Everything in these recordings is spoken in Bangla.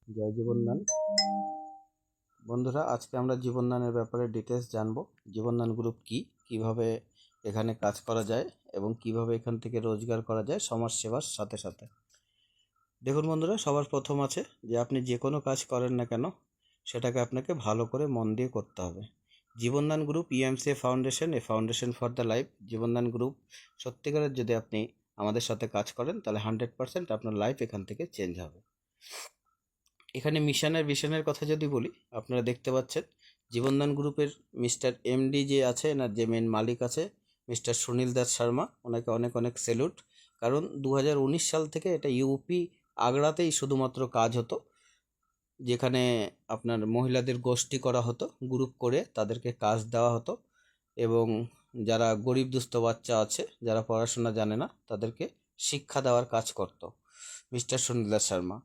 জয় জীবনদান। বন্ধুরা, আজকে আমরা জীবনদানের ব্যাপারে ডিটেলস জানবো। জীবনদান গ্রুপ কি, কিভাবে এখানে কাজ করা যায় এবং কিভাবে এখান থেকে রোজগার করা যায় সমাজ সেবার সাথে সাথে। দেখুন বন্ধুরা, সবার প্রথম আছে যে আপনি যে কোনো কাজ করেন না কেন সেটাকে আপনাকে ভালো করে মন দিয়ে করতে হবে। Jibandan group EMC foundation, a foundation for the life. Jibandan group সত্যিকারের যদি আপনি আমাদের সাথে কাজ করেন তাহলে 100% আপনার লাইফ এখান থেকে চেঞ্জ হবে। এখানে মিশনের ভিশনের কথা যদি বলি, আপনারা দেখতে পাচ্ছেন জীবনদান গ্রুপের মিস্টার এমডি যে আছে, না যে মেন মালিক আছে, মিস্টার সুনীল দাস শর্মা, ওনাকে অনেক অনেক স্যালুট। কারণ 2019 সাল থেকে এটা ইউপি আগ্রাতেই শুধুমাত্র কাজ হতো, যেখানে আপনার মহিলাদের গোষ্ঠী করা হতো, গ্রুপ করে তাদেরকে কাজ দেওয়া হতো এবং যারা গরিব দুস্থ বাচ্চা আছে, যারা পড়াশোনা জানে না, তাদেরকে শিক্ষা দেওয়ার কাজ করত মিস্টার সুনীল দাস শর্মা।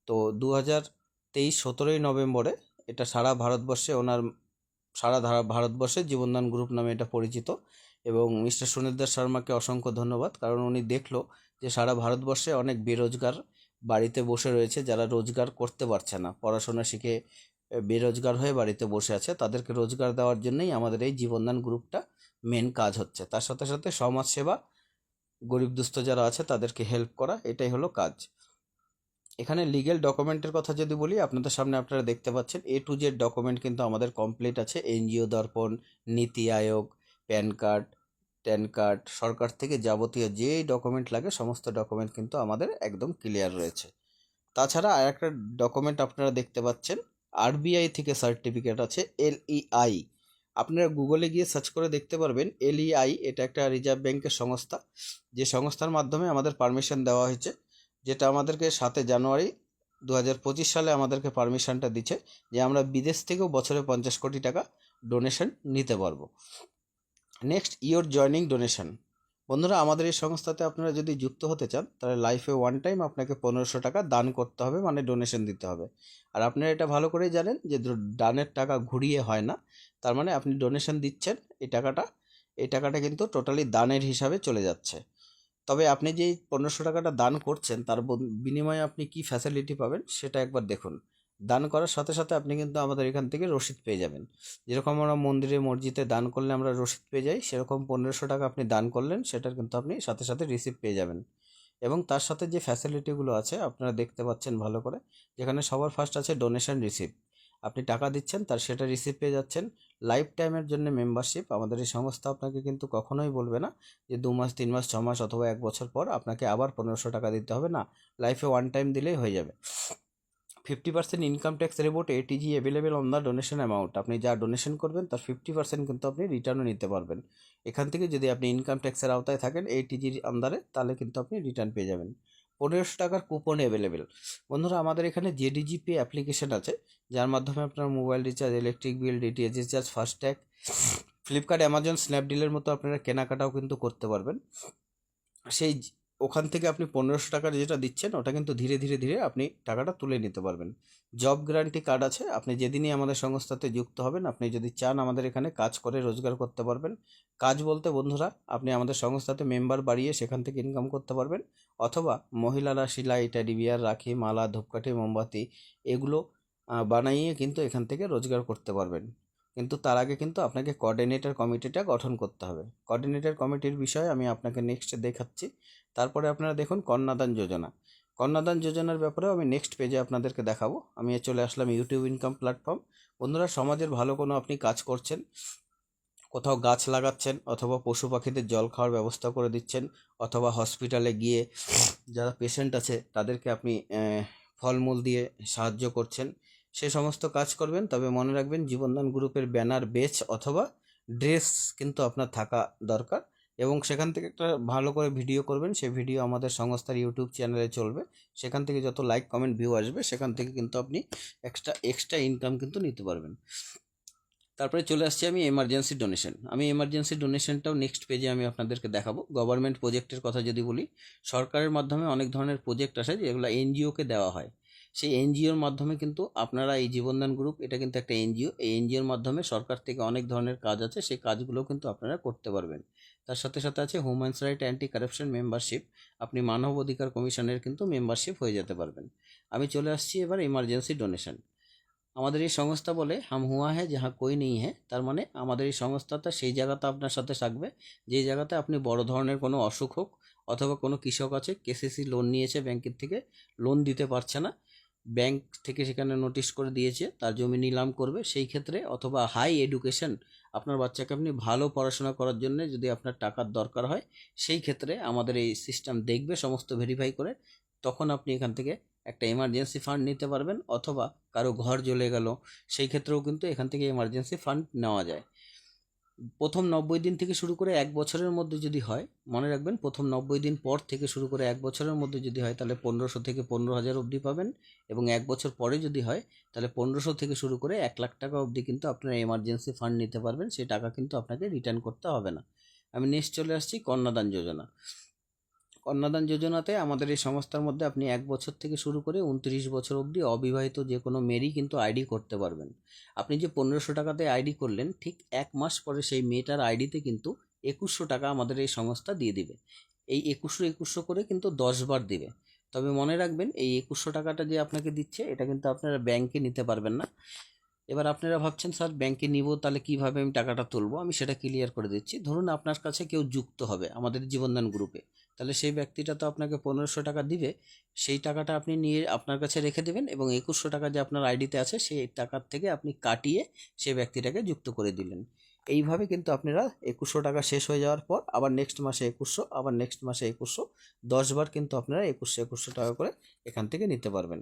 তো 2023 17ই নভেম্বরে এটা সারা ভারতবর্ষে ভারতবর্ষে জীবনদান গ্রুপ নামে এটা পরিচিত। এবং মিস্টার সুনীল দাস শর্মাকে অসংখ্য ধন্যবাদ, কারণ উনি দেখলো যে সারা ভারতবর্ষে অনেক বেরোজগার বাড়িতে বসে রয়েছে, যারা রোজগার করতে পারছে না, পড়াশোনা শিখে বেরোজগার হয়ে বাড়িতে বসে আছে, তাদেরকে রোজগার দেওয়ার জন্যই আমাদের এই জীবনদান গ্রুপটা মেন কাজ হচ্ছে। তার সাথে সাথে সমাজ সেবা, গরিব দুস্থ যারা আছে তাদেরকে হেল্প করা, এটাই হলো কাজ। এখানে লিগেল ডকুমেন্টের কথা যদি বলি, আপনাদের সামনে আপনারা দেখতে পাচ্ছেন A to Z ডকুমেন্ট কিন্তু আমাদের কমপ্লিট আছে। এনজিও দর্পণ, নীতি আয়োগ, প্যান কার্ড, ট্যান কার্ড, সরকার থেকে যাবতীয় যে ডকুমেন্ট লাগে সমস্ত ডকুমেন্ট কিন্তু আমাদের একদম ক্লিয়ার রয়েছে। তাছাড়া আর একটা ডকুমেন্ট আপনারা দেখতে পাচ্ছেন, আরবিআই থেকে সার্টিফিকেট আছে, LEI। আপনারা গুগলে গিয়ে সার্চ করে দেখতে পারবেন LEI, এটা একটা রিজার্ভ ব্যাংকের সংস্থা, যে সংস্থার মাধ্যমে আমাদের পারমিশন দেওয়া হয়েছে, যেটা আমাদেরকে 7 জানুয়ারি 2025 সালে আমাদেরকে পারমিশনটা দিচ্ছে যে আমরা বিদেশ থেকেও বছরে 50 কোটি টাকা ডোনেশন নিতে পারবো। Next, your joining donation. বন্ধুরা, আমাদের এই সংস্থাতে আপনারা যদি যুক্ত হতে চান তাহলে লাইফে ওয়ান টাইম আপনাকে 1500 টাকা দান করতে হবে, মানে ডোনেশন দিতে হবে। আর আপনারা এটা ভালো করেই জানেন যে দানের টাকা ঘুরিয়ে হয় না। তার মানে আপনি ডোনেশন দিচ্ছেন, এই টাকাটা কিন্তু টোটালি দানের হিসাবে চলে যাচ্ছে। তবে আপনি যে 1500 টাকাটা দান করছেন তার বিনিময়ে আপনি কি ফ্যাসিলিটি পাবেন সেটা একবার দেখুন। দান করার সাথে সাথে আপনি কিন্তু আমাদের এখান থেকে রসিদ পেয়ে যাবেন। যেরকম আমরা মন্দিরে মসজিদে দান করলে আমরা রসিদ পেয়ে যাই, সেরকম 1500 টাকা আপনি দান করলেন, সেটার কিন্তু আপনি সাথে সাথে রিসিপ্ট পেয়ে যাবেন। এবং তার সাথে যে ফ্যাসিলিটিগুলো আছে আপনারা দেখতে পাচ্ছেন ভালো করে, যেখানে সবার ফার্স্ট আছে ডোনেশন রিসিপ্ট। আপনি টাকা দিচ্ছেন, তার সেটা রিসিপ্ট পেয়ে যাচ্ছেন। লাইফ টাইমের জন্য মেম্বারশিপ, আমাদের এই সংস্থা আপনাকে কিন্তু কখনোই বলবে না যে 2 মাস 3 মাস 6 মাস অথবা 1 বছর পর আপনাকে আবার 1500 টাকা দিতে হবে, না, লাইফে ওয়ান টাইম দিলেই হয়ে যাবে। 50% income tax rebate ATG available on the donation amount. আপনি যা ডোনেশন করবেন তার 50% কিন্তু আপনি রিটার্নও নিতে পারবেন। এখান থেকে যদি আপনি ইনকাম ট্যাক্সের আওতায় থাকেন ATGর আন্ডারে, তাহলে কিন্তু আপনি রিটার্ন পেয়ে যাবেন। 1500 টাকার কুপন অ্যাভেলেবেল। বন্ধুরা, আমাদের এখানে জেডিজি পে অ্যাপ্লিকেশন আছে, যার মাধ্যমে আপনার mobile recharge, electric bill, DTH recharge, FASTag, Flipkart, Amazon, স্ন্যাপডিলের মতো আপনারা কেনাকাটাও কিন্তু করতে পারবেন। সেই ওখান থেকে আপনি 1500 টাকার যেটা দিচ্ছেন ওটা কিন্তু ধীরে ধীরে ধীরে আপনি টাকাটা তুলে নিতে পারবেন। জব গ্যারান্টি কার্ড আছে, আপনি যেদিনই আমাদের সংস্থাতে যুক্ত হবেন, আপনি যদি চান আমাদের এখানে কাজ করে রোজগার করতে পারবেন। কাজ বলতে বন্ধুরা, আপনি আমাদের সংস্থাতে মেম্বার বাড়িয়ে সেখান থেকে ইনকাম করতে পারবেন, অথবা মহিলারা সেলাই, টেডি বিয়ার, রাখি, মালা, ধূপকাঠি, মোমবাতি এগুলো বানাইয়ে কিন্তু এখান থেকে রোজগার করতে পারবেন। কিন্তু তার আগে কিন্তু আপনাকে কোঅর্ডিনেটর কমিটিটা গঠন করতে হবে। কোঅর্ডিনেটর কমিটির বিষয়ে আমি আপনাকে নেক্সট দেখাচ্ছি। তারপরে আপনারা দেখুন কন্যাদান যোজনা। কন্যাদান যোজনার ব্যাপারেও আমি নেক্সট পেজে আপনাদেরকে দেখাবো। আমি চলে আসলাম ইউটিউব ইনকাম প্ল্যাটফর্ম। বন্ধুরা, সমাজের ভালো কোনো আপনি কাজ করছেন, কোথাও গাছ লাগাচ্ছেন, অথবা পশু পাখিদের জল খাওয়ার ব্যবস্থা করে দিচ্ছেন, অথবা হসপিটালে গিয়ে যারা পেশেন্ট আছে তাদেরকে আপনি ফলমূল দিয়ে সাহায্য করছেন, সে সমস্ত কাজ করবেন, তবে মনে রাখবেন জীবনদান গ্রুপের ব্যানার, বেচ অথবা ড্রেস কিন্তু আপনার থাকা দরকার। এবং সেখান থেকে একটা ভালো করে ভিডিও করবেন, সেই ভিডিও আমাদের সংস্থার ইউটিউব চ্যানেলে চলবে। সেখান থেকে যত লাইক কমেন্ট ভিউ আসবে সেখান থেকে কিন্তু আপনি এক্সট্রা ইনকাম কিন্তু নিতে পারবেন। তারপরে চলে আসছি আমি এমার্জেন্সি ডোনেশন। আমি এমার্জেন্সি ডোনেশনটাও নেক্সট পেজে আমি আপনাদেরকে দেখাবো। গভর্নমেন্ট প্রজেক্টের কথা যদি বলি, সরকারের মাধ্যমে অনেক ধরনের প্রজেক্ট আসে যেগুলো এনজিওকে দেওয়া হয়। সেই এনজিওর মাধ্যমে কিন্তু আপনারা এই জীবনদান গ্রুপ, এটা কিন্তু একটা এনজিও, এই এনজিওর মাধ্যমে সরকার থেকে অনেক ধরনের কাজ আছে, সেই কাজগুলো কিন্তু আপনারা করতে পারবেন। তার সাথে সাথে আছে humans right anti corruption membership, আপনি মানব অধিকার কমিশনের কিন্তু মেম্বারশিপ হয়ে যেতে পারবেন। আমি চলে আসছি এবার ইমার্জেন্সি ডোনেশন। আমাদের এই সংস্থা বলে হাম হুয়া হ্যাঁ যাহা কই নেই হ্যাঁ, তার মানে আমাদের এই সংস্থাটা সেই জায়গাতে আপনার সাথে থাকবে যেই জায়গাতে আপনি বড় ধরনের কোনো অসুখ হোক, অথবা কোনো কৃষক আছে কেসিসি লোন নিয়েছে ব্যাংকের থেকে, লোন দিতে পারছে না, ব্যাংক থেকে সেখানে নোটিশ করে দিয়েছে তার জমি নিলাম করবে, সেই ক্ষেত্রে, অথবা হাই এডুকেশন, আপনার বাচ্চাকে আপনি ভালো পড়াশোনা করার জন্য যদি আপনার টাকার দরকার হয়, সেই ক্ষেত্রে আমাদের এই সিস্টেম দেখবে সমস্ত ভেরিফাই করে, তখন আপনি এখান থেকে একটা এমার্জেন্সি ফান্ড নিতে পারবেন, অথবা কারো ঘর জ্বলে গেল সেই ক্ষেত্রেও কিন্তু এখান থেকে এমার্জেন্সি ফান্ড নেওয়া যায়। প্রথম 90 দিন থেকে শুরু করে 1 বছরের মধ্যে যদি হয়, মনে রাখবেন প্রথম 90 দিন পর থেকে শুরু করে 1 বছরের মধ্যে যদি হয় তাহলে 1500 থেকে 15,000 অবধি পাবেন, এবং 1 বছর পরে যদি হয় তাহলে 1500 থেকে শুরু করে 1 লাখ টাকা অবধি কিন্তু আপনারা এমার্জেন্সি ফান্ড নিতে পারবেন, সেই টাকা কিন্তু আপনাকে রিটার্ন করতে হবে না। আমি নেক্সট চলে আসছি কন্যাদান যোজনা। কন্যাদান যোজনাতে আমাদের এই সংস্থার মধ্যে আপনি 1 বছর থেকে শুরু করে 29 বছর অবধি অবিবাহিত যে কোনো মেয়েরই কিন্তু আইডি করতে পারবেন। আপনি যে 1500 টাকাতে আইডি করলেন, ঠিক 1 মাস পরে সেই মেয়েটার আইডিতে কিন্তু 2100 টাকা আমাদের এই সংস্থা দিয়ে দিবে। এই 2100 করে কিন্তু 10 বার দিবে। তবে মনে রাখবেন এই 2100 টাকাটা যে আপনাকে দিচ্ছে এটা কিন্তু আপনারা ব্যাংকে নিতে পারবেন না। এবার আপনারা ভাবছেন স্যার ব্যাংকে নিব তাহলে কিভাবে আমি টাকাটা তুলবো, আমি সেটা ক্লিয়ার করে দিচ্ছি। ধরুন আপনার কাছে কেউ যুক্ত হবে আমাদের জীবনদান গ্রুপে, তাহলে সেই ব্যক্তিটা তো আপনাকে 1500 টাকা দিবে, সেই টাকাটা আপনি নিয়ে আপনার কাছে রেখে দেবেন, এবং 2100 টাকা যে আপনার আইডিতে আছে সেই টাকার থেকে আপনি কাটিয়ে সেই ব্যক্তিটাকে যুক্ত করে দিলেন। এইভাবে কিন্তু আপনারা 2100 টাকা শেষ হয়ে যাওয়ার পর আবার নেক্সট মাসে 2100, আবার নেক্সট মাসে 2100, 10 বার কিন্তু আপনারা 2100 টাকা করে এখান থেকে নিতে পারবেন।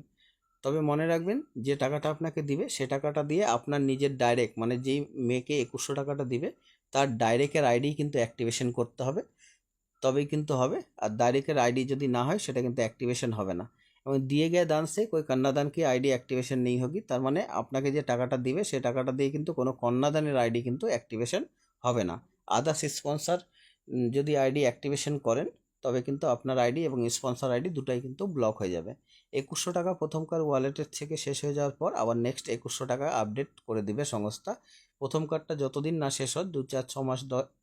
তবে মনে রাখবেন যে টাকাটা আপনাকে দিবে সে টাকাটা দিয়ে আপনার নিজের ডাইরেক্ট, মানে যেই মেয়েকে 2100 টাকাটা দিবে তার ডাইরেক্টের আইডি কিন্তু অ্যাক্টিভেশন করতে হবে, তবেই কিন্তু হবে। আর ডাইরেক্টের আইডি যদি না হয় সেটা কিন্তু অ্যাক্টিভেশন হবে না। এবং দিয়ে গিয়ে দান সে कोई कन्यादान की आईडी एक्टिवेशन नहीं होगी, তার মানে আপনাকে যে টাকাটা দিবে সে টাকাটা দিয়ে কিন্তু কোনো কন্যাদানের আইডি কিন্তু অ্যাক্টিভেশন হবে না। আদার্স স্পন্সর যদি আইডি অ্যাক্টিভেশন করেন তবে কিন্তু আপনার আইডি এবং স্পন্সর আইডি দুটাই কিন্তু ব্লক হয়ে যাবে। 2100 টাকা প্রথমকার ওয়ালেটের থেকে শেষ হয়ে যাওয়ার পর আবার নেক্সট 2100 টাকা আপডেট করে দিবে সংস্থা। প্রথম কার্ডটা যতদিন না শেষ হয় 2 4 6 মাস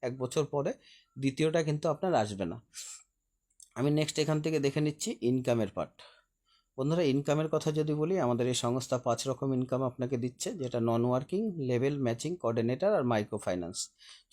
1 বছর পরে দ্বিতীয়টা কিন্তু আপনার আসবে না। আমি নেক্সট এখান থেকে দেখে নিচ্ছি ইনকামের পার্ট। বন্ধুরা ইনকামের কথা যদি বলি, আমাদের এই সংস্থা 5 রকম ইনকাম আপনাকে দিচ্ছে, যেটা non working, level, matching, coordinator আর মাইক্রো ফাইন্যান্স।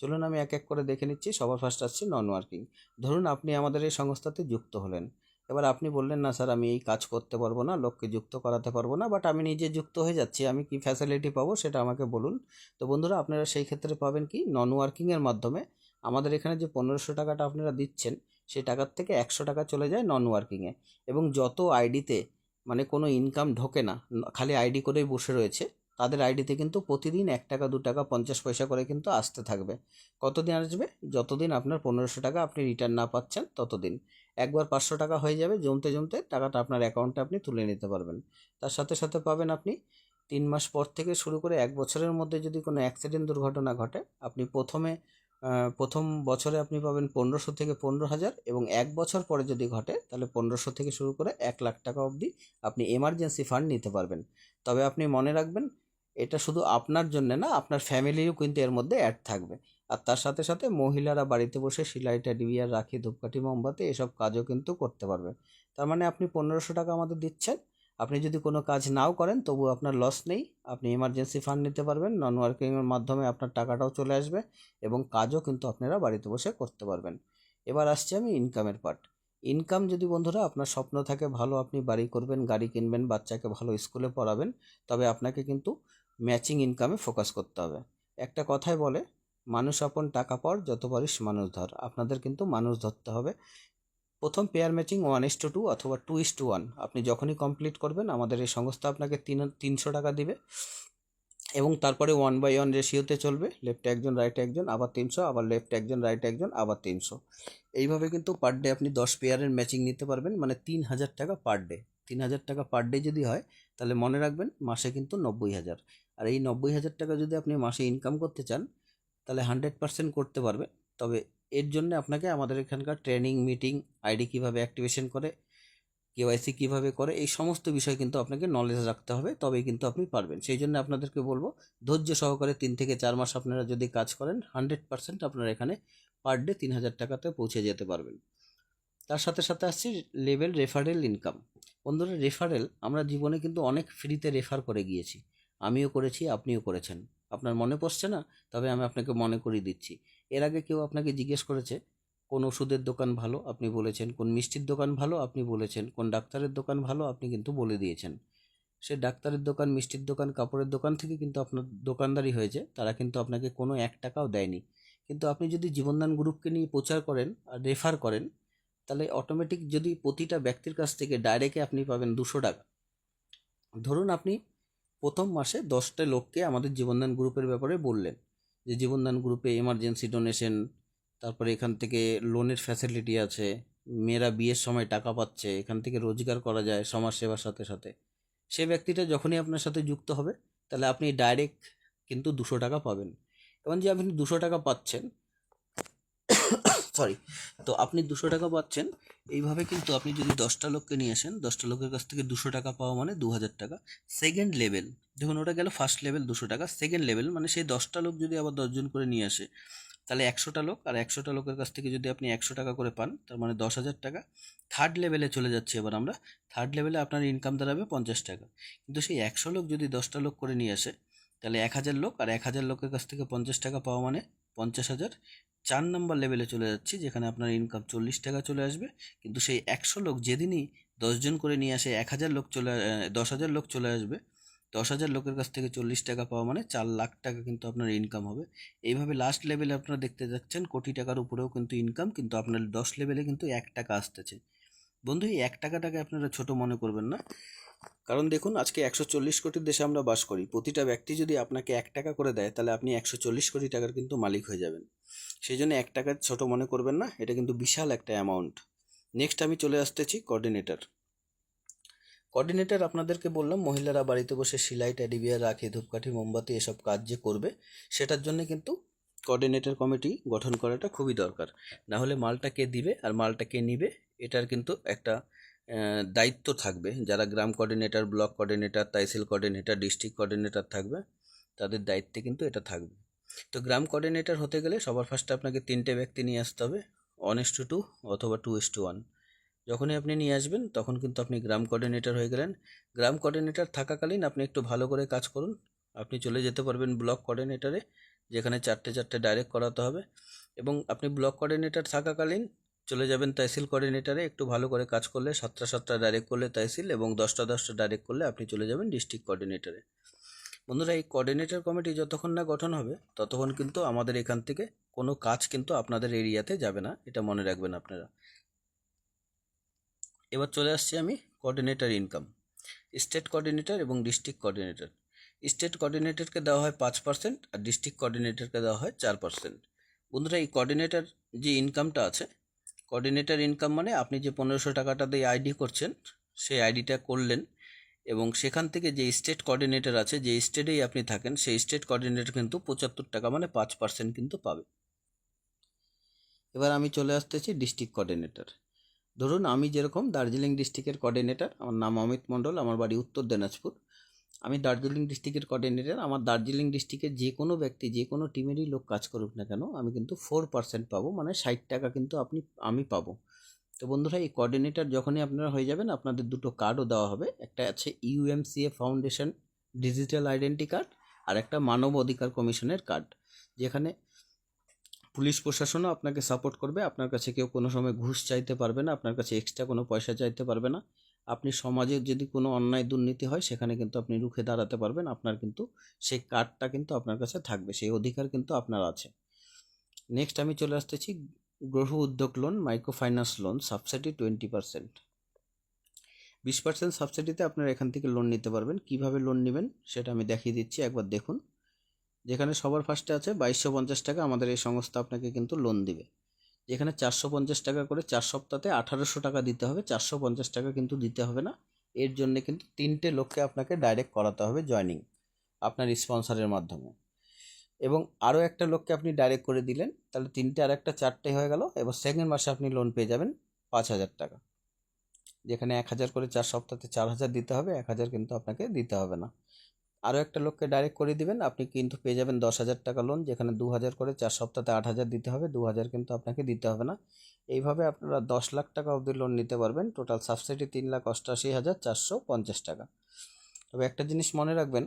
চলুন আমি এক এক করে দেখে নিচ্ছি। সবার ফার্স্ট আসছে নন ওয়ার্কিং। ধরুন আপনি আমাদের এই সংস্থাতে যুক্ত হলেন, এবার আপনি বললেন না স্যার আমি এই কাজ করতে পারবো না, লোককে যুক্ত করাতে পারবো না, বাট আমি নিজে যুক্ত হয়ে যাচ্ছি, আমি কি ফ্যাসিলিটি পাবো সেটা আমাকে বলুন। তো বন্ধুরা আপনারা সেই ক্ষেত্রে পাবেন কি, নন ওয়ার্কিংয়ের মাধ্যমে আমাদের এখানে যে 1500 টাকাটা আপনারা দিচ্ছেন সেই টাকার থেকে 100 টাকা চলে যায় নন ওয়ার্কিংয়ে, এবং যত আইডিতে মানে কোনো ইনকাম ঢোকে না, খালি আইডি করেই বসে রয়েছে, তাদের আইডিতে কিন্তু প্রতিদিন 1 টাকা 2 টাকা 50 পয়সা করে কিন্তু আসতে থাকবে। কতদিন আসবে? যতদিন আপনার 1500 টাকা আপনি রিটার্ন না পাচ্ছেন ততদিন। একবার 500 টাকা হয়ে যাবে, জমতে জমতে টাকাটা আপনার অ্যাকাউন্টে আপনি তুলে নিতে পারবেন। তার সাথে সাথে পাবেন আপনি 3 মাস পর থেকে শুরু করে 1 বছরের মধ্যে যদি কোনো অ্যাক্সিডেন্ট দুর্ঘটনা ঘটে, আপনি প্রথম বছরে আপনি পাবেন 1500 থেকে 15,000, এবং 1 বছর পরে যদি ঘটে তাহলে 1500 থেকে শুরু করে 1 লাখ টাকা অবধি আপনি এমার্জেন্সি ফান্ড নিতে পারবেন। তবে আপনি মনে রাখবেন এটা শুধু আপনার জন্য না, আপনার ফ্যামিলিও কিন্তু এর মধ্যে অ্যাড থাকবে। আর তার সাথে সাথে মহিলারা বাড়িতে বসে সেলাই, টেডি বিয়ার, রাখি, ধূপকাঠি, মোমবাতি এসব কাজও কিন্তু করতে পারবে। তার মানে আপনি 1500 টাকা আমাদের দিচ্ছেন, আপনি যদি কোনো কাজ নাও করেন তবু আপনার লস নেই, আপনি এমার্জেন্সি ফান্ড নিতে পারবেন, নন ওয়ার্কিংয়ের মাধ্যমে আপনার টাকাটাও চলে আসবে, এবং কাজও কিন্তু আপনারা বাড়িতে বসে করতে পারবেন। এবার আসছি আমি ইনকামের পার্ট। ইনকাম যদি বন্ধুরা আপনার স্বপ্ন থাকে ভালো, আপনি বাড়ি করবেন, গাড়ি কিনবেন, বাচ্চাকে ভালো স্কুলে পড়াবেন, তবে আপনাকে কিন্তু ম্যাচিং ইনকামে ফোকাস করতে হবে। একটা কথাই বলে, মানুষ আপন টাকা পর, যত পারিস মানুষ ধর। আপনাদের কিন্তু মানুষ ধরতে হবে। প্রথম পেয়ার ম্যাচিং 1:2 অথবা 2:1 আপনি যখনই কমপ্লিট করবেন আমাদের এই সংস্থা আপনাকে 300 টাকা দিবে, এবং তারপরে 1/1 রেশিওতে চলবে, লেফটে একজন রাইটে একজন, আবার 300, আবার লেফটে একজন রাইটে একজন, আবার 300। এইভাবে কিন্তু পার ডে আপনি 10 পেয়ারের ম্যাচিং নিতে পারবেন, মানে 3000 টাকা পার ডে। 3000 টাকা পার ডে যদি হয় তাহলে মনে রাখবেন মাসে কিন্তু 90,000। আর এই 90,000 টাকা যদি আপনি মাসে ইনকাম করতে চান তাহলে 100% করতে পারবে। তবে এর জন্য আপনাকে আমাদের এখানকার ট্রেনিং, মিটিং, আইডি কীভাবে অ্যাক্টিভেশন করে, কেওয়াইসি কীভাবে করে, এই সমস্ত বিষয় কিন্তু আপনাকে নলেজ রাখতে হবে, তবেই কিন্তু আপনি পারবেন। সেই জন্য আপনাদেরকে বলবো ধৈর্য সহকারে 3 থেকে 4 মাস আপনারা যদি কাজ করেন 100% আপনারা এখানে পার ডে 3,000 টাকাতে পৌঁছে যেতে পারবেন। তার সাথে সাথে আসছি লেভেল রেফারেল ইনকাম। বন্ধুরা, রেফারেল আমরা জীবনে কিন্তু অনেক ফ্রিতে রেফার করে গিয়েছি, আমিও করেছি, আপনিও করেছেন। আপনার মনে পড়ছে না? তবে আমি আপনাকে মনে করিয়ে দিচ্ছি। এর আগে কেউ আপনাকে জিজ্ঞেস করেছে কোন ওষুধের দোকান ভালো, আপনি বলেছেন। কোন মিষ্টির দোকান ভালো, আপনি বলেছেন। কোন ডাক্তারের দোকান ভালো, আপনি কিন্তু বলে দিয়েছেন। সে ডাক্তারের দোকান, মিষ্টির দোকান, কাপড়ের দোকান থেকে কিন্তু আপনার দোকানদারি হয়েছে, তারা কিন্তু আপনাকে কোনো 1 টাকাও দেয়নি। কিন্তু আপনি যদি জীবনদান গ্রুপকে নিয়ে প্রচার করেন আর রেফার করেন, তাহলে অটোমেটিক যদি প্রতিটা ব্যক্তির কাছ থেকে ডাইরেক্টে আপনি পাবেন 200 টাকা। ধরুন আপনি প্রথম মাসে 10টা লোককে আমাদের জীবনদান গ্রুপের ব্যাপারে বললেন যে জীবনদান গ্রুপে এমার্জেন্সি ডোনেশন, তারপরে এখান থেকে লোনের ফ্যাসিলিটি আছে, মেয়েরা বিয়ের সময় টাকা পাচ্ছে, এখান থেকে রোজগার করা যায় সমাজ সেবার সাথে সাথে। সে ব্যক্তিটা যখনই আপনার সাথে যুক্ত হবে, তাহলে আপনি ডাইরেক্ট কিন্তু 200 টাকা পাবেন। এবং যে আপনি 200 টাকা পাচ্ছেন, সরি, তো আপনি 200 টাকা পাচ্ছেন। এইভাবে কিন্তু আপনি যদি 10টা লোককে নিয়ে আসেন, 10টা লোকের কাছ থেকে 200 টাকা পাওয়া মানে 2,000 টাকা। সেকেন্ড লেভেল, দেখুন ওটা গেল ফার্স্ট লেভেল 200 টাকা। সেকেন্ড লেভেল মানে সেই 10টা লোক যদি আবার 10জন করে নিয়ে আসে, তাহলে 100টা লোক, আর 100টা লোকের কাছ থেকে যদি আপনি 100 টাকা করে পান, তার মানে 10,000 টাকা। থার্ড লেভেলে চলে যাচ্ছে এবার আমরা। থার্ড লেভেলে আপনার ইনকাম দাঁড়াবে 50 টাকা। কিন্তু সেই 100 লোক যদি 10টা লোক করে নিয়ে আসে, তাহলে 1,000 লোক, আর 1,000 লোকের কাছ থেকে 50 টাকা পাওয়া মানে 50,000। 4 নম্বর লেভেলে চলে যাচ্ছি, যেখানে আপনার ইনকাম 40 টাকা চলে আসবে। কিন্তু সেই 100 লোক যেদিনই 10জন করে নিয়ে আসে, 1,000 লোক 10,000 লোক চলে আসবে। 10,000 লোকের কাছ থেকে 40 টাকা পাওয়া মানে 4 লাখ টাকা কিন্তু আপনার ইনকাম হবে। এইভাবে লাস্ট লেভেলে আপনারা দেখতে যাচ্ছেন কোটি টাকার উপরেও কিন্তু ইনকাম, কিন্তু আপনার 10 লেভেলে কিন্তু 1 টাকা আসতেছে। বন্ধু, এই 1 টাকাটাকে আপনারা ছোট মনে করবেন না। কারণ দেখুন, আজকে 140 কোটির দেশে আমরা বাস করি। প্রতিটা ব্যক্তি যদি আপনাকে 1 টাকা করে দেয়, তাহলে আপনি 140 কোটি টাকার কিন্তু মালিক হয়ে যাবেন। সেই জন্য 1 টাকা ছোট মনে করবেন না, এটা কিন্তু বিশাল একটা অ্যামাউন্ট। নেক্সট আমি চলে আসতেছি কোঅর্ডিনেটর। কোঅর্ডিনেটর আপনাদেরকে বললাম, মহিলারা বাড়িতে বসে সেলাই, টেডি বিয়ার, রাখি, ধূপকাঠি, মোমবাতি এসব কাজ যে করবে, সেটার জন্য কিন্তু কোঅর্ডিনেটর কমিটি গঠন করাটা খুবই দরকার। না হলে মালটা কে দিবে আর মালটা কে নিবে, এটার কিন্তু একটা দায়িত্ব থাকবে। যারা গ্রাম coordinator, block coordinator, tehsil coordinator, district coordinator থাকবে, তাদের দায়িত্বে কিন্তু এটা থাকবে। তো গ্রাম কোঅর্ডিনেটর হতে গেলে সবার ফার্স্টে আপনাকে 3টে ব্যক্তি নিয়ে আসতে হবে, 1:2 অথবা 2:1। যখনই আপনি নিয়ে আসবেন, তখন কিন্তু আপনি গ্রাম কোঅর্ডিনেটর হয়ে গেলেন। গ্রাম কোঅর্ডিনেটর থাকাকালীন আপনি একটু ভালো করে কাজ করুন, আপনি চলে যেতে পারবেন ব্লক কোঅর্ডিনেটরে, যেখানে 4টে ডাইরেক্ট করাতে হবে। এবং আপনি ব্লক কোঅর্ডিনেটর থাকাকালীন চলে যাবেন তহসিল কোঅর্ডিনেটরে, একটু ভালো করে কাজ করলে 7টা ডাইরেক্ট করলে তহসিল, এবং 10টা ডাইরেক্ট করলে আপনি চলে যাবেন ডিস্ট্রিক্ট কোঅর্ডিনেটরে। বন্ধুরা, এই কোঅর্ডিনেটর কমিটি যতক্ষণ না গঠন হবে, ততক্ষণ কিন্তু আমাদের এখান থেকে কোনো কাজ কিন্তু আপনাদের এরিয়াতে যাবে না, এটা মনে রাখবেন আপনারা। এবার চলে আসছি আমি কোঅর্ডিনেটর ইনকাম। স্টেট কোঅর্ডিনেটর এবং ডিস্ট্রিক্ট কোঅর্ডিনেটর। স্টেট কোঅর্ডিনেটরকে দেওয়া হয় 5%, আর ডিস্ট্রিক্ট কোঅর্ডিনেটরকে দেওয়া হয় 4%। বন্ধুরা, এই কোঅর্ডিনেটর যে ইনকামটা আছে, কোঅর্ডিনেটর ইনকাম মানে আপনি যে 1500 টাকাটা দিয়ে আইডি করছেন, সেই আইডিটা করলেন, এবং সেখান থেকে যে স্টেট কোঅর্ডিনেটর আছে, যে স্টেটেই আপনি থাকেন, সেই স্টেট কোঅর্ডিনেটর কিন্তু 75 টাকা মানে 5% কিন্তু পাবে। এবার আমি চলে আসতেছি ডিস্ট্রিক্ট কোঅর্ডিনেটর। ধরুন আমি যেরকম দার্জিলিং ডিস্ট্রিক্টের কোঅর্ডিনেটর, আমার নাম অমিত মণ্ডল, আমার বাড়ি উত্তর দিনাজপুর। আমি দার্জিলিং ডিস্ট্রিক্টের কোঅর্ডিনেটর। আমার দার্জিলিং ডিস্ট্রিক্টের যে কোনো ব্যক্তি, যে কোনো টিমেরই লোক কাজ করুক না কেন, আমি কিন্তু 4% পাবো, মানে 60 টাকা কিন্তু আমি পাবো। তো বন্ধুরা, এই কোঅর্ডিনেটর যখনই আপনারা হয়ে যাবেন, আপনাদের দুটো কার্ডও দেওয়া হবে। একটা আছে ইউএমসিএ ফাউন্ডেশন ডিজিটাল আইডেন্টি কার্ড, আর একটা মানব অধিকার কমিশনের কার্ড, যেখানে পুলিশ প্রশাসনও আপনাকে সাপোর্ট করবে। আপনার কাছে কেউ কোনো সময় ঘুষ চাইতে পারবে না, আপনার কাছে এক্সট্রা কোনো পয়সা চাইতে পারবে না। আপনি সমাজে যদি কোনো অন্যায় দুর্নীতি হয়, সেখানে কিন্তু আপনি রুখে দাঁড়াতে পারবেন। আপনার কিন্তু সেই কার্ডটা কিন্তু আপনার কাছে থাকবে, সেই অধিকার কিন্তু আপনার আছে। নেক্সট আমি চলে আসতেছি গৃহ উদ্যোগ loan, micro finance loan, subsidy 20%। 20% সাবসিডিতে আপনারা এখান থেকে লোন নিতে পারবেন। কিভাবে লোন নেবেন সেটা আমি দেখিয়ে দিচ্ছি, একবার দেখুন। যেখানে সবার ফার্স্টে আছে 2250 টাকা, আমাদের এই সংস্থা আপনাকে কিন্তু লোন দিবে। যেখানে 450 টাকা করে 4 সপ্তাহে 1800 টাকা দিতে হবে। 450 টাকা কিন্তু দিতে হবে না। এর জন্য কিন্তু 3টে লোককে আপনাকে ডাইরেক্ট করাতে হবে জয়নিং, আপনার স্পন্সরের মাধ্যমে। এবং আরও একটা লোককে আপনি ডাইরেক্ট করে দিলেন, তাহলে 3টে আর একটা 4টে হয়ে গেল। এবার সেকেন্ড মাসে আপনি লোন পেয়ে যাবেন 5,000 টাকা। যেখানে 1,000 করে 4 সপ্তাহে 4,000 দিতে হবে, 1,000 কিন্তু আপনাকে দিতে হবে না। আরও একটা লোককে ডাইরেক্ট করে দিবেন, আপনি কিন্তু পেয়ে যাবেন 10,000 টাকা লোন, যেখানে 2,000 করে 4 সপ্তাহে 8,000 দিতে হবে, 2,000 কিন্তু আপনাকে দিতে হবে না। এইভাবে আপনারা 10 লাখ টাকা অবধি লোন নিতে পারবেন। টোটাল সাবসিডি 3,88,450 টাকা। তবে একটা জিনিস মনে রাখবেন,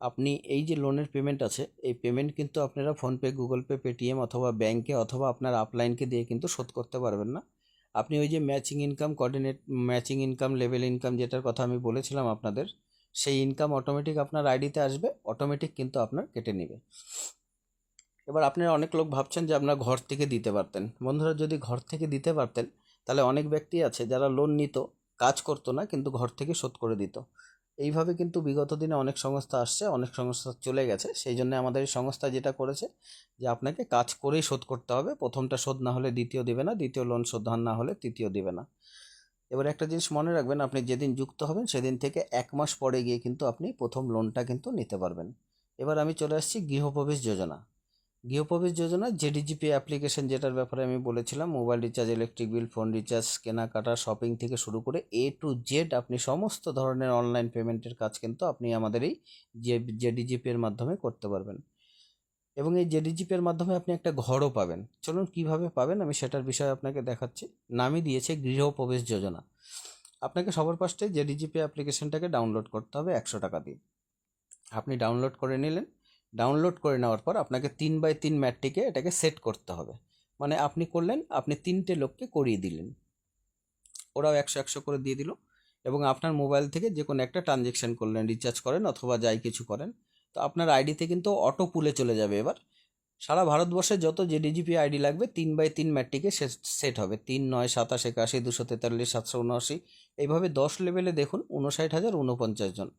আপনি এই যে লোনের পেমেন্ট আছে, এই পেমেন্ট কিন্তু আপনারা ফোনপে, গুগল পে, পেটিএম অথবা ব্যাংকে অথবা আপনার আপলাইনকে দিয়ে কিন্তু শোধ করতে পারবেন না। আপনি ওই যে ম্যাচিং ইনকাম, লেভেল ইনকাম যেটার কথা আমি বলেছিলাম আপনাদের, সেই ইনকাম অটোমেটিক আপনার আইডিতে আসবে, অটোমেটিক কিন্তু আপনার কেটে নেবে। এবার আপনারা অনেক লোক ভাবছেন যে আপনারা ঘর থেকে দিতে পারতেন। বন্ধুরা, যদি ঘর থেকে দিতে পারতেন তাহলে অনেক ব্যক্তি আছে যারা লোন নিত, কাজ করতো না, কিন্তু ঘর থেকে শোধ করে দিত। এইভাবে কিন্তু বিগত দিনে অনেক সংস্থা আসছে, অনেক সংস্থা চলে গেছে। সেই জন্য আমাদের এই সংস্থা যেটা করেছে যে আপনাকে কাজ করেই শোধ করতে হবে। প্রথমটা শোধ না হলে দ্বিতীয় দিবে না, দ্বিতীয় লোন শোধ না হলে তৃতীয় দিবে না। এবার একটা জিনিস মনে রাখবেন, আপনি যেদিন যুক্ত হবেন সেদিন থেকে 1 মাস পরে গিয়ে কিন্তু আপনি প্রথম লোনটা কিন্তু নিতে পারবেন। এবার আমি চলে আসছি গৃহপ্রবেশ যোজনা। গৃহপ্রবেশ যোজনা জেডিজিপি অ্যাপ্লিকেশন, যেটার ব্যাপারে আমি বলেছিলাম, মোবাইল রিচার্জ, ইলেকট্রিক বিল, ফোন রিচার্জ, কেনাকাটা, শপিং থেকে শুরু করে A to Z আপনি সমস্ত ধরনের অনলাইন পেমেন্টের কাজ কিন্তু আপনি আমাদের এই জেডিজিপি এর মাধ্যমে করতে পারবেন। এবং এই জেডিজিপি এর মাধ্যমে আপনি একটা ঘরও পাবেন। চলুন কিভাবে পাবেন আমি সেটার বিষয়ে আপনাকে দেখাচ্ছি। নামই দিয়েছে গৃহপ্রবেশ যোজনা। আপনাকে সবার ফার্স্টে জেডিজিপি অ্যাপ্লিকেশনটাকে ডাউনলোড করতে হবে 100 টাকা দিয়ে। আপনি ডাউনলোড করে নিলেন। ডাউনলোড করে নেওয়ার পর আপনাকে 3x3 ম্যাটটিকে এটাকে সেট করতে হবে। মানে আপনি করলেন, আপনি 3টে লোককে করিয়ে দিলেন, ওরাও 100 করে দিয়ে দিল। এবং আপনার মোবাইল থেকে যে কোনো একটা ট্রানজেকশন করলেন, রিচার্জ করেন অথবা যাই কিছু করেন, তো আপনার আইডিতে কিন্তু অটো পুলে চলে যাবে। এবার সারা ভারতবর্ষে যত জেডিজিপি আইডি লাগবে 3x3 ম্যাটটিকে সেট হবে। 3, 9, 27, 81, 243, 779, এইভাবে 10 লেভেলে দেখুন 59,049 জন।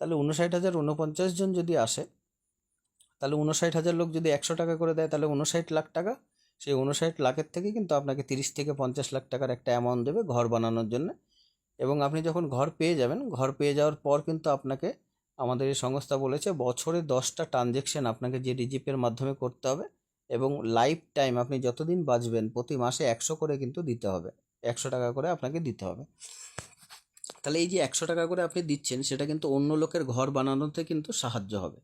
তাহলে 59,049 জন যদি আসে, তাহলে 59,000 লোক যদি 100 টাকা করে দেয়, তাহলে 59 লাখ টাকা। সেই 59 লাখের থেকে কিন্তু আপনাকে 30 থেকে 50 লাখ টাকার একটা অ্যামাউন্ট দেবে ঘর বানানোর জন্য। এবং আপনি যখন ঘর পেয়ে যাবেন, ঘর পেয়ে যাওয়ার পর কিন্তু আপনাকে আমাদের এই সংস্থা বলেছে বছরে 10টা ট্রানজেকশন আপনাকে জেডিজিপির মাধ্যমে করতে হবে। এবং লাইফ টাইম আপনি যতদিন বাঁচবেন প্রতি মাসে 100 করে কিন্তু দিতে হবে, 100 টাকা করে আপনাকে দিতে হবে। তাহলে এই যে 100 টাকা করে আপনি দিচ্ছেন, সেটা কিন্তু অন্য লোকের ঘর বানানোতে কিন্তু সাহায্য হবে।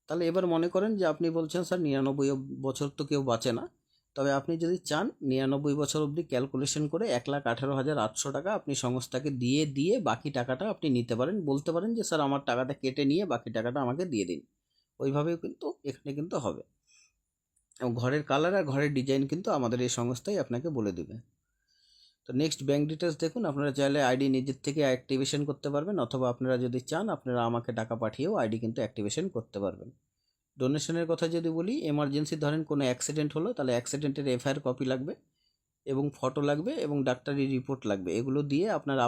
তাহলে এবার মনে করেন যে আপনি বলছেন স্যার 99 বছর তো কেউ বাঁচে না, তবে আপনি যদি চান 99 বছর অবধি ক্যালকুলেশন করে 1,18,800 টাকা আপনি সংস্থাকে দিয়ে বাকি টাকাটা আপনি নিতে পারেন। বলতে পারেন যে স্যার আমার টাকাটা কেটে নিয়ে বাকি টাকাটা আমাকে দিয়ে দিন। ওইভাবেও কিন্তু এখানে কিন্তু হবে। এবং ঘরের কালার আর ঘরের ডিজাইন কিন্তু আমাদের এই সংস্থাই আপনাকে বলে দেবে। তো নেক্সট ব্যাঙ্ক ডিটেলস দেখুন। আপনারা চাইলে আইডি নিজের থেকে অ্যাক্টিভেশন করতে পারবেন, অথবা আপনারা যদি চান আপনারা আমাকে টাকা পাঠিয়েও আইডি কিন্তু অ্যাক্টিভেশন করতে পারবেন। ডোনেশনের কথা যদি বলি, এমার্জেন্সি ধরেন কোনো অ্যাক্সিডেন্ট হলো, তাহলে অ্যাক্সিডেন্টের এফআইআর কপি লাগবে এবং ফটো লাগবে এবং ডাক্তারি রিপোর্ট লাগবে। এগুলো দিয়ে আপনার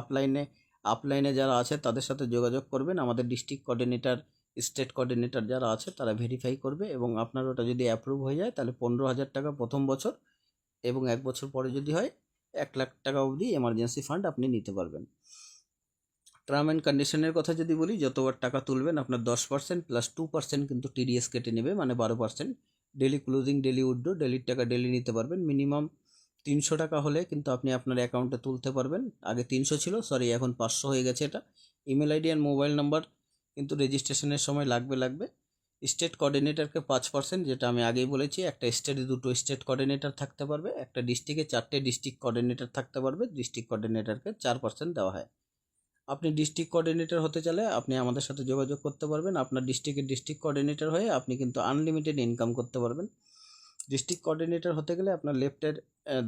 আপলাইনে যারা আছে তাদের সাথে যোগাযোগ করবেন। আমাদের ডিস্ট্রিক্ট কোঅর্ডিনেটর, স্টেট কোঅর্ডিনেটর যারা আছে তারা ভেরিফাই করবে, এবং আপনার ওটা যদি অ্যাপ্রুভ হয়ে যায় তাহলে 15,000 টাকা প্রথম বছর, এবং 1 বছর পরে যদি হয় 1 লাখ টাকা অবধি এমার্জেন্সি ফান্ড আপনি নিতে পারবেন। টার্ম অ্যান্ড কন্ডিশনের কথা যদি বলি, যতবার টাকা তুলবেন আপনার 10% প্লাস 2% কিন্তু টিডিএস কেটে নেবে, মানে 12%। ডেলি ক্লোজিং, ডেলি উইথড্র, ডেলির টাকা ডেলি নিতে পারবেন। মিনিমাম 300 টাকা হলে কিন্তু আপনি আপনার অ্যাকাউন্টে তুলতে পারবেন। আগে 300 ছিল, সরি এখন 500 হয়ে গেছে এটা। ইমেল আইডি আর মোবাইল নাম্বার কিন্তু রেজিস্ট্রেশনের সময় লাগবে। স্টেট কোঅর্ডিনেটরকে 5%, যেটা আমি আগেই বলেছি, একটা স্টেটে 2টো স্টেট কোঅর্ডিনেটর থাকতে পারবে, একটা ডিস্ট্রিক্টে 4টে ডিস্ট্রিক্ট কোঅর্ডিনেটর থাকতে পারবে। ডিস্ট্রিক্ট কোঅর্ডিনেটরকে 4% দেওয়া হয়। আপনি ডিস্ট্রিক্ট কোঅর্ডিনেটর হতে চাইলে আপনি আমাদের সাথে যোগাযোগ করতে পারবেন। আপনার ডিস্ট্রিক্টের ডিস্ট্রিক্ট কোঅর্ডিনেটর হয়ে আপনি কিন্তু আনলিমিটেড ইনকাম করতে পারবেন। ডিস্ট্রিক্ট কোঅর্ডিনেটর হতে গেলে আপনার লেফটের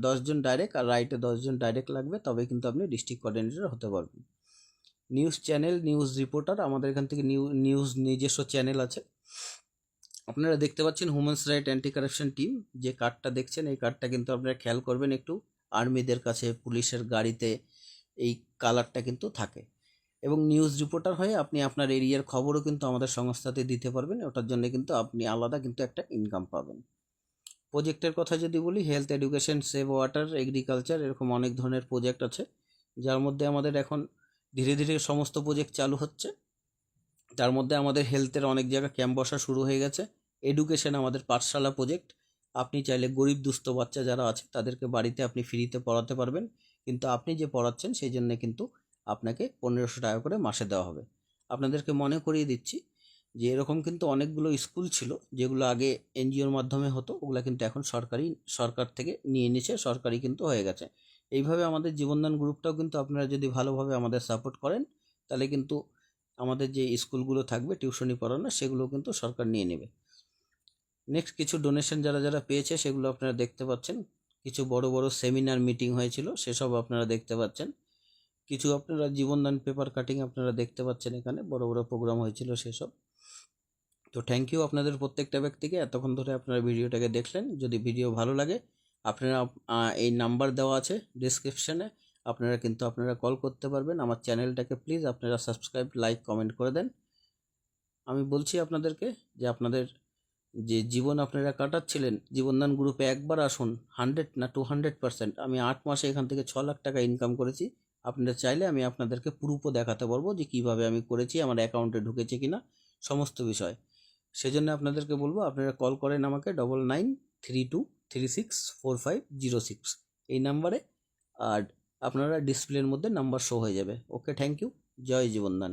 10 জন ডাইরেক্ট আর রাইটে 10 জন ডাইরেক্ট লাগবে, তবে কিন্তু আপনি ডিস্ট্রিক্ট কোঅর্ডিনেটর হতে পারবেন। নিউজ চ্যানেল, নিউজ রিপোর্টার, আমাদের এখান থেকে নিউজ নিজস্ব চ্যানেল আছে। আপনারা দেখতে পাচ্ছেন human right anti corruption team, যে কার্ডটা দেখছেন এই কার্ডটা কিন্তু আপনারা খেয়াল করবেন একটু, আর্মিদের কাছে, পুলিশের গাড়িতে এই কালারটা কিন্তু থাকে। এবং নিউজ রিপোর্টার হয়ে আপনি আপনার এরিয়ার খবরও কিন্তু আমাদের সংস্থাতে দিতে পারবেন। ওটার জন্য কিন্তু আপনি আলাদা কিন্তু একটা ইনকাম পাবেন। প্রজেক্টের কথা যদি বলি, health, education, save water, agriculture, এরকম অনেক ধরনের প্রজেক্ট আছে, যার মধ্যে আমাদের এখন ধীরে ধীরে সমস্ত প্রজেক্ট চালু হচ্ছে। তার মধ্যে আমাদের হেলথের অনেক জায়গা ক্যাম্প বসা শুরু হয়ে গেছে। এডুকেশন আমাদের পাঠশালা প্রজেক্ট, আপনি চাইলে গরিব দুস্থ বাচ্চা যারা আছে তাদেরকে বাড়িতে আপনি ফ্রিতে পড়াতে পারবেন, কিন্তু আপনি যে পড়াচ্ছেন সেই জন্য কিন্তু আপনাকে 1500 টাকা করে মাসে দেওয়া হবে। আপনাদেরকে মনে করিয়ে দিচ্ছি যে এরকম কিন্তু অনেকগুলো স্কুল ছিল যেগুলো আগে এনজিওর মাধ্যমে হতো, ওগুলো কিন্তু এখন সরকার থেকে নিয়ে নিছে, সরকারি কিন্তু হয়ে গেছে। এইভাবে আমাদের জীবনদান গ্রুপটাও কিন্তু আপনারা যদি ভালোভাবে আমাদের সাপোর্ট করেন তাহলে কিন্তু আমাদের যে স্কুলগুলো থাকবে টিউশনি পড়ানো সেগুলো কিন্তু সরকার নিয়ে নেবে। নেক্সট কিছু ডোনেশন যারা যারা পেয়েছে সেগুলো আপনারা দেখতে পাচ্ছেন। কিছু বড় বড় সেমিনার মিটিং হয়েছিল সেসব আপনারা দেখতে পাচ্ছেন। কিছু আপনারা জীবনদান পেপার কাটিং আপনারা দেখতে পাচ্ছেন, এখানে বড় বড় প্রোগ্রাম হয়েছিল সেসব। তো থ্যাংক ইউ আপনাদের প্রত্যেকটা ব্যক্তিকে, এতক্ষণ ধরে আপনারা ভিডিওটাকে দেখলেন। যদি ভিডিও ভালো লাগে আপনারা এই নাম্বার দেওয়া আছে ডিসক্রিপশানে, আপনারা কল করতে পারবেন। আমার চ্যানেলটাকে প্লিজ আপনারা সাবস্ক্রাইব, লাইক, কমেন্ট করে দেন। আমি বলছি আপনাদেরকে যে আপনাদের যে জীবন আপনারা কাটাচ্ছিলেন, জীবনদান গ্রুপে একবার আসুন, 100 না 200%। আমি 8 মাসে এখান থেকে 6 লাখ টাকা ইনকাম করেছি। আপনারা চাইলে আমি আপনাদেরকে প্রুফও দেখাতে পারবো যে কিভাবে আমি করেছি, আমার অ্যাকাউন্টে ঢুকেছে কিনা সমস্ত বিষয়। সেজন্য আপনাদেরকে বলবো আপনারা কল করেন আমাকে 9932364506 এই নাম্বারে, আর আপনারা ডিসপ্লের মধ্যে নাম্বার শো হয়ে যাবে। ওকে, থ্যাংক ইউ। জয় জীবনদান।